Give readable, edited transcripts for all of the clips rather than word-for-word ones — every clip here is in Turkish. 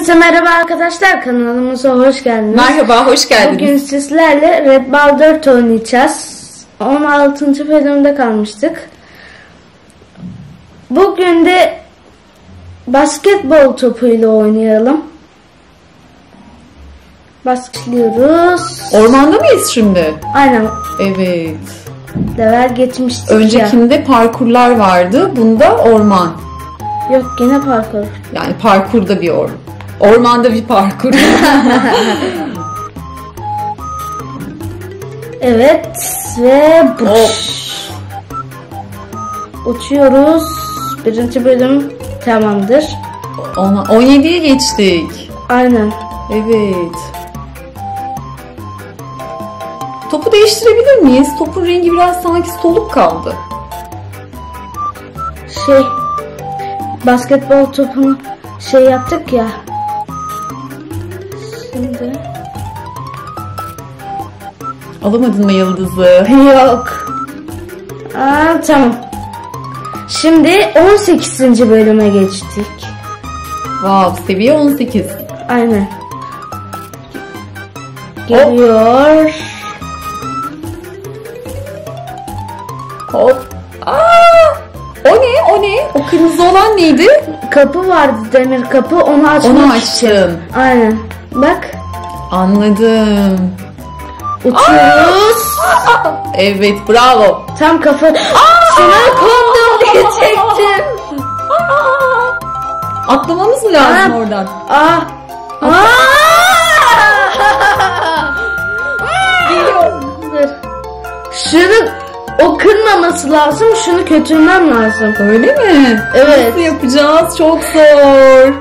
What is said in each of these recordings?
Herkese merhaba arkadaşlar, kanalımıza hoş geldiniz. Merhaba, hoş geldiniz. Bugün sizlerle Red Ball 4 oynayacağız. 16. bölümde kalmıştık. Bugün de basketbol topuyla oynayalım. Başlıyoruz. Ormanda mıyız şimdi? Aynen. Evet. Level geçmiştik Öncekinde ya. parkurlar vardı. Bunda orman. Yok, yine parkur. Yani parkurda bir ormanda bir parkur. Evet ve uçuyoruz. Birinci bölüm tamamdır. 17'ye geçtik. Aynen. Evet. Topu değiştirebilir miyiz? Topun rengi biraz sanki soluk kaldı. Basketbol topunu yaptık ya. Şimdi Alamadın mı yıldızı? yok. Tamam. Şimdi 18. bölüme geçtik. Wow, seviye 18. Aynen. Geliyor. Hop. O ne? O kırmızı olan neydi? Kapı vardı, demir kapı. Onu açmak Onu için. açtın. Aynen. Bak. Anladım. Uçuyoruz. Evet, bravo. Tam kafa. Şuna kondum diye çektim. Atlamamız mı lazım oradan? Geliyor. Şunu o kırmaması lazım. Şunu kötürmem lazım. Öyle mi? Evet. Nasıl yapacağız? Çok zor.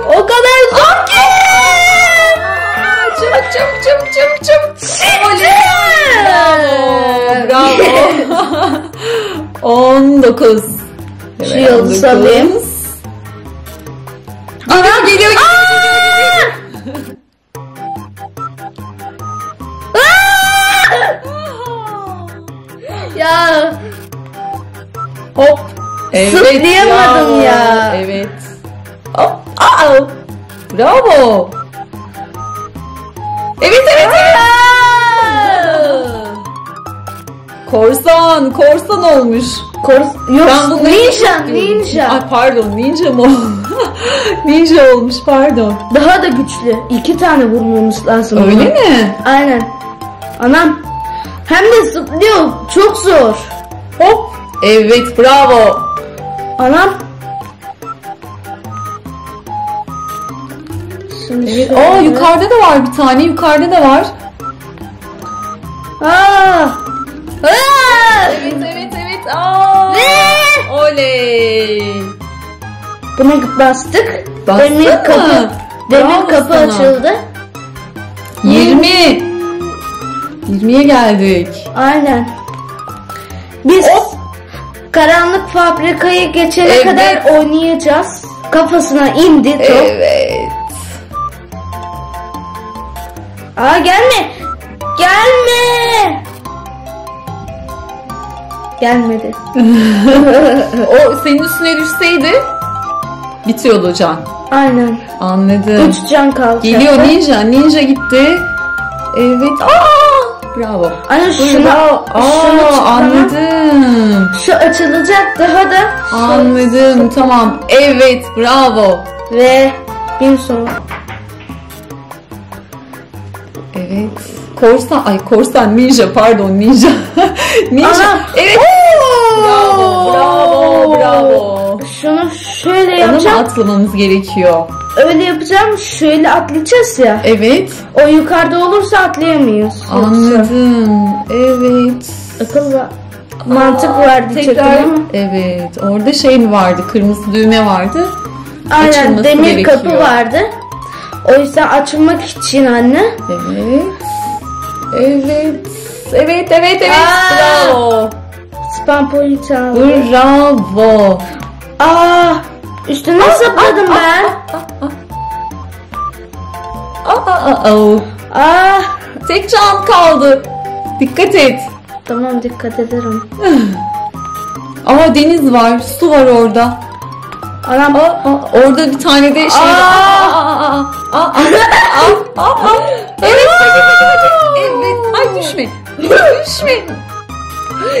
O kadar zor ki. Çabuk. Bravo. 19. Şu yıldızı alayım. Geliyor. Ya. Hop. Evet. Zıplayamadım bravo. ya. Evet. Hop. Bravo. Evet. Korsan olmuş. Yok, Ben bunları ninja. Ay pardon, ninja mı? Ninja olmuş, pardon. Daha da güçlü. 2 tane vurmamız lazım. Öyle ona. mi? Aynen. Anam. Hem de zıplıyor. Çok zor. Hop. Evet, bravo. Anam. Evet. Yukarıda da var bir tane. Yukarıda da var. Evet. Oley. Buna bastık. Bastın Demir mı? kapı. Demir Bravo kapı sana. açıldı. 20. 20'ye geldik. Aynen. Biz karanlık fabrikayı geçene Evet. kadar oynayacağız. Kafasına indi top. Evet. Gelme. Gelmedi. O senin üstüne düşseydi bitiyordu can. Aynen. Anladım. 3 can kaldı. Geliyor ninja gitti. Evet. Bravo. Anne şunu Şunu anladım. Şu açılacak daha da. Anladım. Tamam. Evet, bravo. Ve bir son. Evet. Korsan ninja, pardon, ninja. Anam. Evet. Bravo. Şunu şöyle Onu mu yapacağım. atlamamız gerekiyor? Öyle yapacağım. Şöyle atlayacağız ya. Evet. O yukarıda olursa atlayamayız. Anladım. Evet. Akıl var. Mantık vardı Tekrar. ama. Evet. Orada şey mi vardı? Kırmızı düğme vardı. Aynen, Açılması demir gerekiyor. kapı vardı. O yüzden açılmak için anne. Evet. Bravo. Spam point aldı. Bravo. Üstüne zıpladım ben. Tek can kaldı. Dikkat et. Tamam, dikkat ederim. Deniz var. Su var orada. Anam. Orada bir tane de şey var. Evet, hadi. Evet. Ay düşme. Düşme.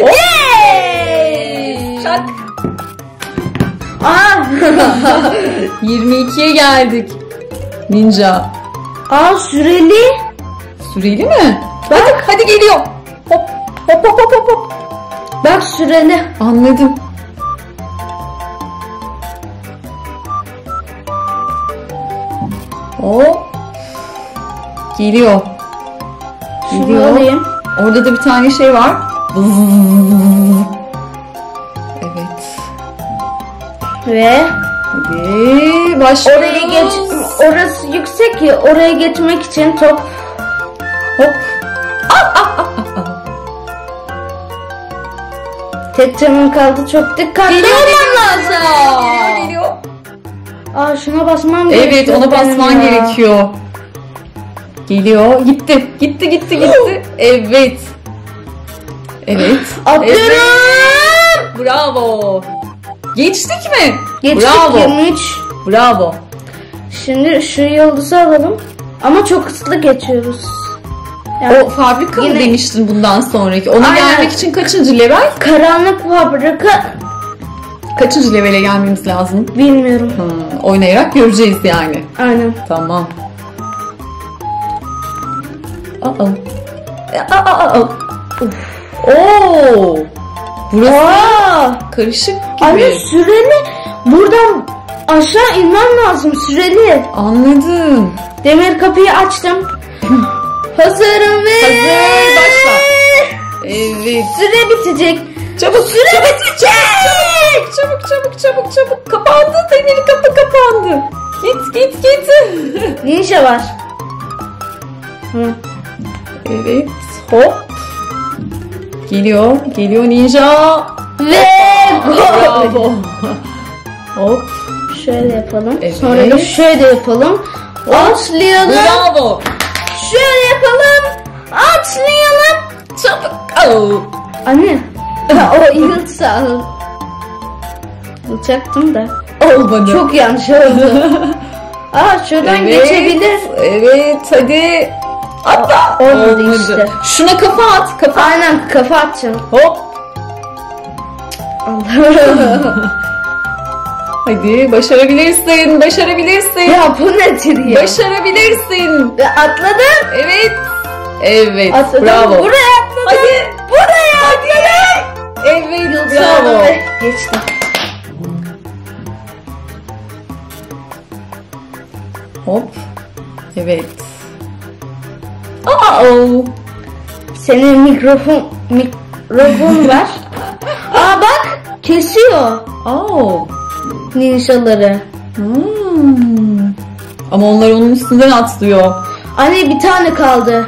Yay! Çak. Aa. 22'ye geldik. Ninja. Aa, süreli. Süreli mi? Bak hadi geliyor. Hop hop hop hop hop hop. Bak, süreli. Anladım. Hop. Geliyor. Şunu alayım. Orada da bir tane şey var. Evet. Ve Hadi başlıyoruz. orası yüksek ya, oraya geçmek için top. Hop. Tek canım kaldı, çok dikkatli olmam lazım. Geliyor. Aa, şuna basmam Evet, gerekiyor. ona basman benim ya. gerekiyor. Geliyor. Gitti. Evet. Evet. Atlıyorum. Evet. Bravo. Geçtik mi? Geçtik. Bravo. 23. Bravo. Şimdi şu yıldızı alalım. Ama çok hızlı geçiyoruz. Yani O fabrika mı yine- demiştin bundan sonraki? Ona Aynen. gelmek için kaçıncı level? karanlık fabrika, Kaçıncı levele gelmemiz lazım? bilmiyorum. Oynayarak göreceğiz yani. Aynen. Tamam. Oo. Burası Aa, karışık anne, gibi. süreli. Buradan aşağı inmem lazım, süreli. Anladım. Demir kapıyı açtım. Hazırım ve... Hazır, başla. Evet. Süre bitecek. Çabuk. Süre bitecek. Çabuk. Kapandı. Demir kapı kapandı. Git. Ninja var. Hı. Evet. Hop. Geliyor ninja. Ve gol. Bravo. Hop. Şöyle yapalım. Evet. Sonra da şöyle yapalım. Atlayalım. Bravo. Şöyle yapalım. Atlayalım. Çabuk. Oh. Anne. O yıldızı al. Alacaktım da. Olmadı. Çok yanlış oldu. Aa, şuradan geçebilir. Evet, hadi. Atla. Olmadı işte. Şuna kafa at. Aynen, kafa atacağım. Hop. Hadi başarabilirsin. Ya bu nedir ya? Başarabilirsin. Atladım. Evet. Atladım. Bravo. Buraya atladım. Hadi. Buraya atladım. Evet. Bravo. Bravo. Geçtim. Hop. Evet. Oh. Senin mikrofon var. Aa, bak, kesiyor Oh. ninjaları. Ama onlar onun üstünden atlıyor. Anne, bir tane kaldı.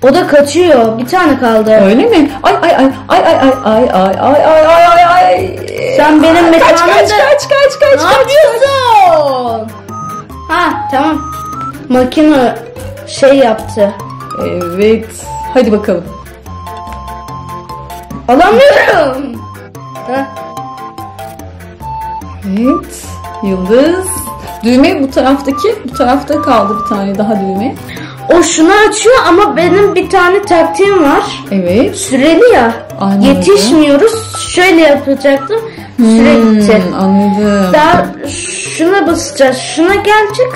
O da kaçıyor. Bir tane kaldı. Öyle mi? Ay. Sen benim mekanımda... Kaç. Ne yapıyorsun? Ha, tamam. Makine şey yaptı. Evet. Hadi bakalım. Alamıyorum. Ha. Evet. Yıldız. Düğme bu tarafta kaldı bir tane daha düğme. O şunu açıyor ama benim bir tane taktiğim var. Evet. Süreli ya. Anladım. Yetişmiyoruz. Şöyle yapacaktım. Süre bitti. Anladım. Daha şuna basacağız. Şuna gelecek.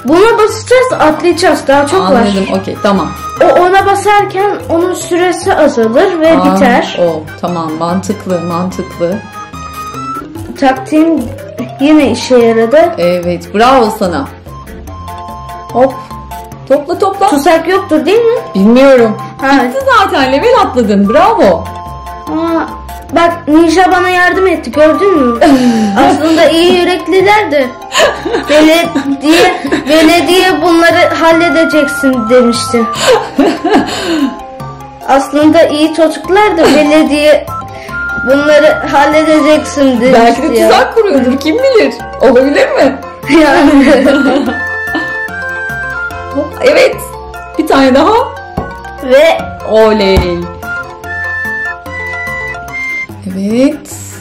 Buna basacağız, atlayacağız. Daha çok var. Anladım. Okey, tamam. O ona basarken onun süresi azalır ve biter. Tamam, mantıklı. Taktiğim yine işe yaradı. Evet, bravo sana. Hop. Topla. Tuzak yoktur değil mi? Bilmiyorum. Ha. Bitti zaten, level atladın. Bravo. Aa, bak, ninja bana yardım etti, gördün mü? Aslında iyi yüreklilerdi. Belediye bunları halledeceksin demişti. Aslında iyi çocuklardı. Belediye bunları halledeceksin demişti. Belki de tuzak kuruyordur, kim bilir. Olabilir mi? Yani. Evet. Bir tane daha. Ve Oley.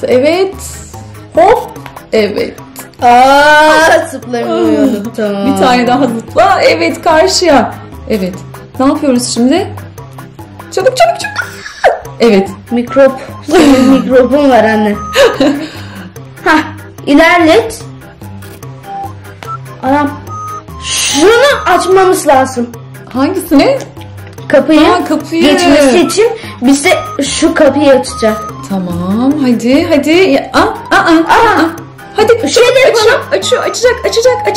Evet. Hop. Evet. Zıplamayı unuttum. Bir tane daha zıpla. Evet, karşıya. Evet. Ne yapıyoruz şimdi? Çabuk çabuk çabuk. Evet. Mikrop. Senin mikropun var anne. Hah, ilerlet. Anam. Şunu açmamız lazım. Hangisini? Kapıyı, Kapıyı. geçmesi için biz de şu kapıyı açacak. Tamam, hadi hadi. Hadi Şey de yapalım. Açıyor, açacak.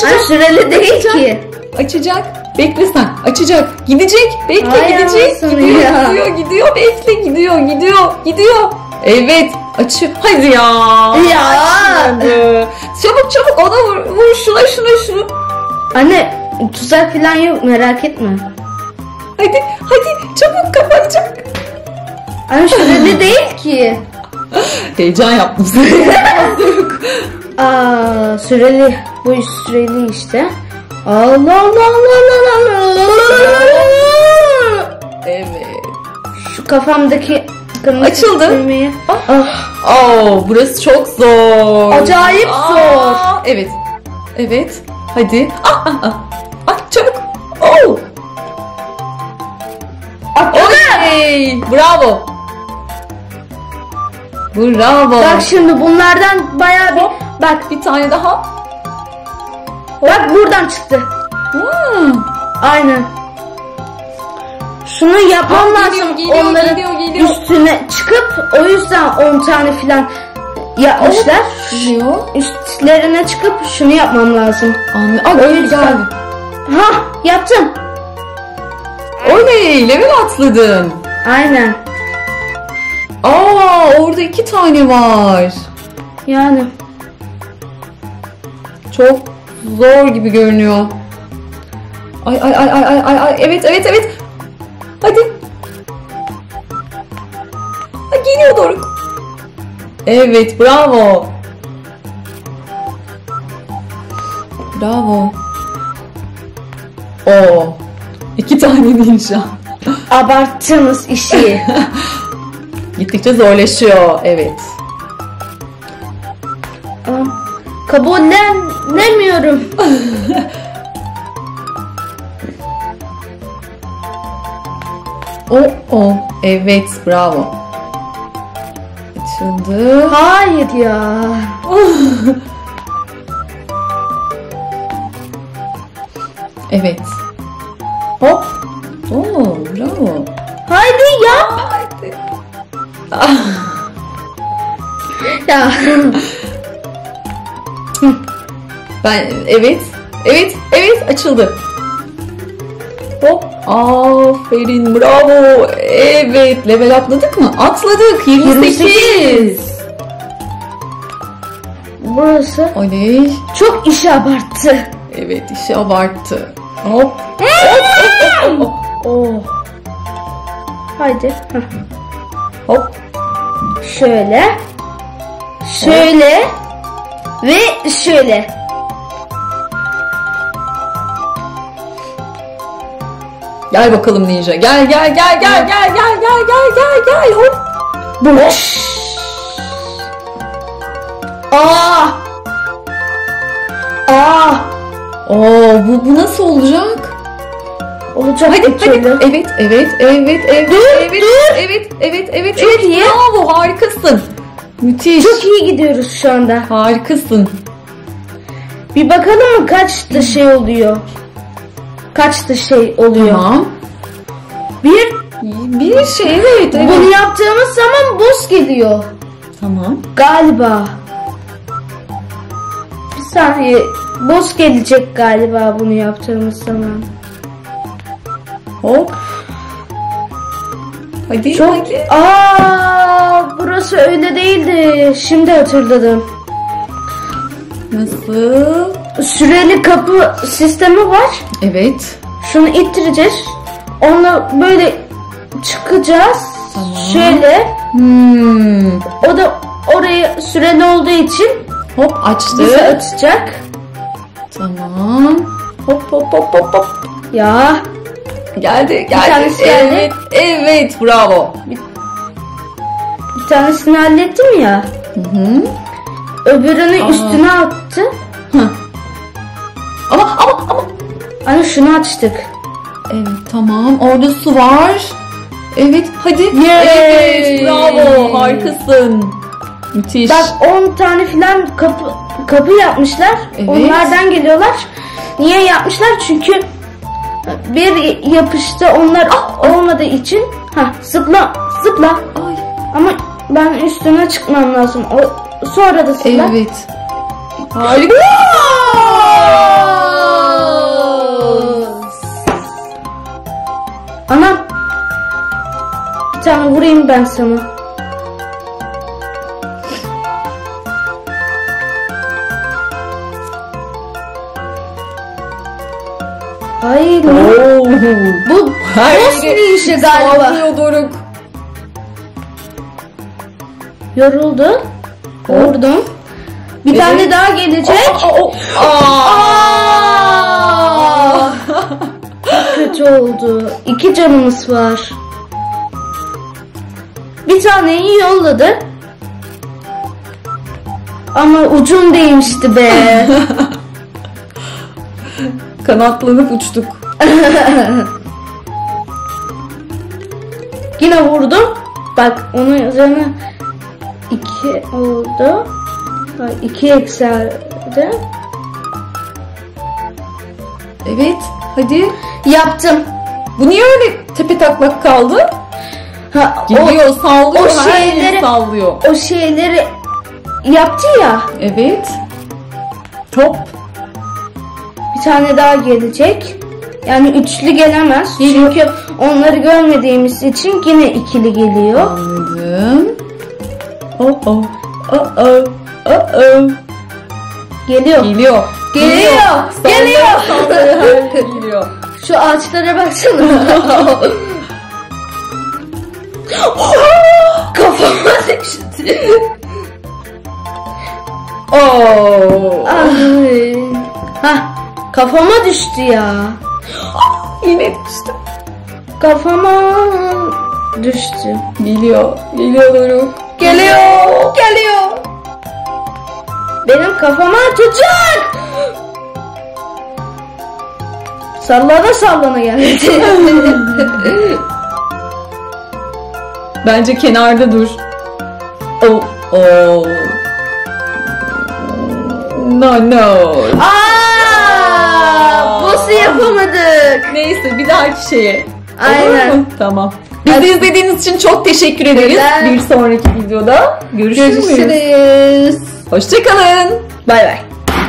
Ay, süreli değil ki. Açacak. Bekle sen. Açacak. Gidecek. Bekle, Ay, gidecek. anasını Gidiyor, ya. gidiyor. Bekle, gidiyor. Evet. Açıyor. Hadi ya. Ya. Açmadı. Çabuk ona vur şunu. Anne, tuzak falan yok, merak etme. Hadi çabuk kapanacak. Anne, süreli değil ki. Heyecan yaptım sana. Süreli. Bu süreli işte. Allah. Evet. Şu kafamdaki kırmızı Açıldı. düğmeyi. Burası çok zor. Acayip zor. Evet. Hadi. Çabuk. Oley! Bravo. Bak şimdi bunlardan bayağı bir... Bak Bir tane daha. bak buradan çıktı. Aynen. Şunu yapmam lazım. Geliyor, Onların geliyor. üstüne çıkıp o yüzden 10 tane falan yapmışlar. Geliyor. Üstlerine çıkıp şunu yapmam lazım. O yüzden. Yaptım. Oley! Level atladın. Aynen. Orada 2 tane var. Yani. Çok zor gibi görünüyor. Ay. Evet. Hadi. Geliyor Doruk. Evet, bravo. 2 tane ninja. Abarttınız işi. Gittikçe zorlaşıyor. Evet. Kabullenemiyorum. Evet, bravo. Açıldı. Hayır ya. Evet. Hop. Bravo. Haydi yap. Haydi. Ya. Evet, açıldı. Hop. Aferin, bravo. Evet, level atladık mı? Atladık. 28. Burası Oley. çok işi abarttı. Evet, işi abarttı. Hop. Haydi. Hop. Şöyle ve şöyle. Gel bakalım ninja. Gel. Hop. Boş. Bu nasıl olacak? Olacak. Hadi. Evet. Dur. Çok iyi. Bravo, harikasın. Müthiş. Çok iyi gidiyoruz şu anda. Harikasın. Bir bakalım mı kaçta şey oluyor? Tamam. Bir şey evet. Bunu yaptığımız zaman boss geliyor. Tamam. Galiba. Bir saniye. Boss gelecek galiba bunu yaptığımız zaman. Hop. Hadi. Hadi. Burası öyle değildi. Şimdi hatırladım. Nasıl? Süreli kapı sistemi var. Evet. Şunu ittireceğiz. Onunla böyle çıkacağız. Tamam. Şöyle. O da oraya süreli olduğu için hop açtı. bizi açacak. Tamam. Hop. Ya. Geldi. tanesi geldi. Evet, bravo. Bir tanesini hallettim ya. öbürünü üstüne attı. Heh. Ama. Hani şunu açtık. Evet tamam. Orada su var. Evet hadi. Yay! Evet bravo. Harikasın. Müthiş. Bak 10 tane filan kapı yapmışlar. Evet. Onlardan geliyorlar. Niye yapmışlar? Çünkü bir yapıştı onlar olmadığı için. Zıpla. Ay. Ama ben üstüne çıkmam lazım. Sonra da zıpla. Evet. Harika. Anam. Bir tane vurayım ben sana. Ay bu boss bir işi galiba. Sallıyor Doruk. Yoruldu. Vurdum. Bir tane daha gelecek. Çok kötü oldu. 2 canımız var. Bir taneyi yolladı. Ama ucun değmişti be. Kanatlanıp uçtuk. Yine vurdum. Bak onun üzerine 2 oldu. 2 yükseldi. Evet hadi. Yaptım. Bu niye öyle tepe taklak kaldı? Gidiyor sallıyor. o Her yeri şeyleri- sallıyor. O şeyleri yaptı ya. Evet. Top. Bir tane daha gelecek. Yani üçlü gelemez. Çünkü onları görmediğimiz için yine ikili geliyor. Anladım. Geliyor. Geliyor. Geliyor. Geliyor. Şu ağaçlara baksana. Kafama düştü. Ay. Kafama düştü ya. Yine düştü. Kafama düştü. Geliyor. Doruk. Geliyor. Benim kafama tutacak. Sallana geldi. Bence kenarda dur. No. Boss'u yapamadık. Neyse bir dahaki şeye. Aynen. Olur mu? Tamam. Bizi izlediğiniz için çok teşekkür ederiz. Güzel. Bir sonraki videoda görüşürüz. Görüşürüz. Hoşçakalın. Bay bay.